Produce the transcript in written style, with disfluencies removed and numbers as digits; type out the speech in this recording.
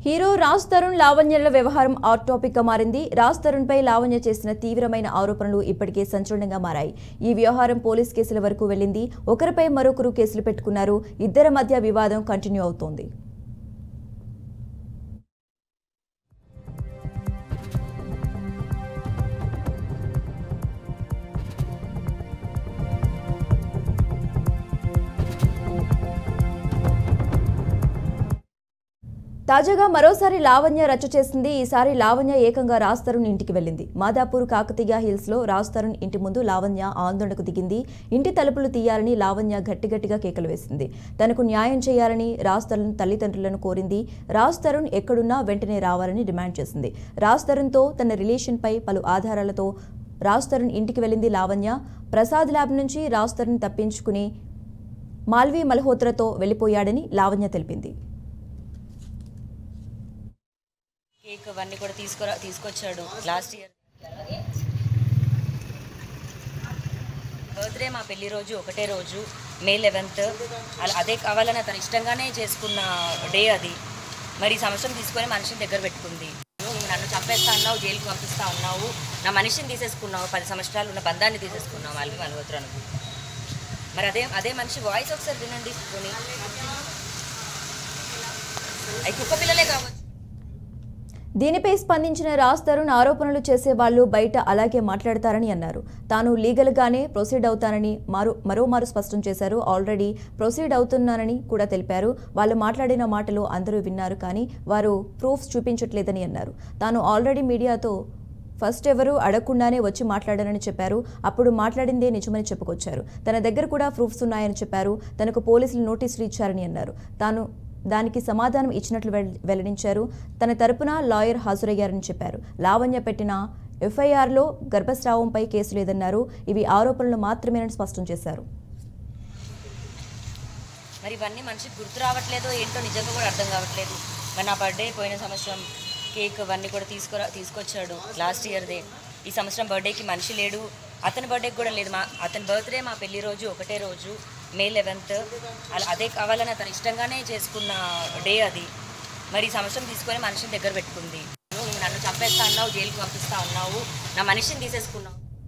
Hero Raj Tarun లావణ్యల వ్యవహారం hot topic గా మారింది. రాజ్ తరుణ్ పై లావణ్య చేసిన తీవ్రమైన ఆరోపణలు ఇప్పటికే సంచలనంగా మారాయి. ఈ వ్యవహారం పోలీస్ కేసుల వరకు వెళ్లింది. ఒకరిపై మరొకరు కేసులు పెట్టుకున్నారు. ఇద్దరి మధ్య వివాదం కంటిన్యూ అవుతోంది. తాజాగా మరోసారి లావణ్య రచ్చ చేసింది. ఈసారి లావణ్య ఏకంగా రాజ్ తరుణ్ ఇంటికి వెళ్లింది. మాదాపూర్ కాకతీయ హిల్స్ లో రాజ్ తరుణ్ ఇంటి ముందు లావణ్య ఆందోళనకు దిగింది. ఇంటి తలుపులు తీయాలని లావణ్య గట్టిగట్టిగా కేకలు వేసింది. తనకు న్యాయం చేయాలని రాజ్ తరుణ్ తల్లిదండ్రులను కోరింది. రాజ్ తరుణ్ ఎక్కడున్నా వెంటనే రావాలని డిమాండ్ చేసింది. రాజ్ తరుణ్తో తన రిలేషన్ పై పలు ఆధారాలతో రాజ్ తరుణ్ ఇంటికి వెళ్లింది లావణ్య. ప్రసాద్ ల్యాబ్ నుంచి రాజ్ తరుణ్ తప్పించుకుని మాల్వీ మల్హోత్రాతో వెళ్లిపోయాడని లావణ్య తెలిపింది. కేక్ అవన్నీ కూడా తీసుకొచ్చాడు. లాస్ట్ ఇయర్ బర్త్డే మా పెళ్లి రోజు ఒకటే రోజు మే 11th. అదే కావాలని తను ఇష్టంగానే చేసుకున్న డే అది. మరి ఈ సంవత్సరం తీసుకొని మనిషిని దగ్గర పెట్టుకుంది. నన్ను చంపేస్తా అన్నావు, జైలుకి పంపిస్తా ఉన్నావు, నా మనిషిని తీసేసుకున్నావు, 10 సంవత్సరాలు ఉన్న బంధాన్ని తీసేసుకున్నావు మాల్వి మల్హోత్రాను. మరి అదే మనిషి వాయిస్ ఒకసారి వినండి. అవి కుక్క పిల్లలే కావచ్చు. దీనిపై స్పందించిన రాజ్ తరుణ్ ఆరోపణలు చేసే వాళ్ళు బయట అలాగే మాట్లాడతారని అన్నారు. తాను లీగల్ గానే ప్రొసీడ్ అవుతానని మరోమారు స్పష్టం చేశారు. ఆల్రెడీ ప్రొసీడ్ అవుతున్నానని కూడా తెలిపారు. వాళ్ళు మాట్లాడిన మాటలు అందరూ విన్నారు, కానీ వారు ప్రూఫ్స్ చూపించట్లేదని అన్నారు. తాను ఆల్రెడీ మీడియాతో ఫస్ట్ ఎవరు అడగకుండానే వచ్చి మాట్లాడానని చెప్పారు. అప్పుడు మాట్లాడిందే నిజమని చెప్పుకొచ్చారు. తన దగ్గర కూడా ప్రూఫ్స్ ఉన్నాయని చెప్పారు. తనకు పోలీసులు నోటీసులు ఇచ్చారని అన్నారు. తాను దానికి సమాధానం ఇచ్చినట్లు వెల్లడించారు. తన తరపున లాయర్ హాజరయ్యారని చెప్పారు. లావణ్య పెట్టిన ఎఫ్ఐఆర్లో గర్భస్రావంపై కేసు లేదన్నారు. ఇవి ఆరోపణలు మాత్రమేనని స్పష్టం చేశారు. మరి ఇవన్నీ మనిషికి గుర్తు రావట్లేదో ఏంటో నిజంగా కూడా అర్థం కావట్లేదు. మరి నా బర్త్డే పోయిన సంవత్సరం కేక్ అవన్నీ కూడా తీసుకొచ్చాడు. లాస్ట్ ఇయర్దే. ఈ సంవత్సరం బర్త్డేకి మనిషి లేడు. అతని బర్త్డేకి కూడా లేదు. అతని బర్త్డే మా పెళ్లి రోజు ఒకటే రోజు మే 11th. అదే కావాలని తను ఇష్టంగానే చేసుకున్న డే అది. మరి ఈ సంవత్సరం తీసుకొని మనిషిని దగ్గర పెట్టుకుంది. నన్ను చంపేస్తా అన్నావు, జైలుకి పంపిస్తా ఉన్నావు, నా మనిషిని తీసేసుకున్నావు.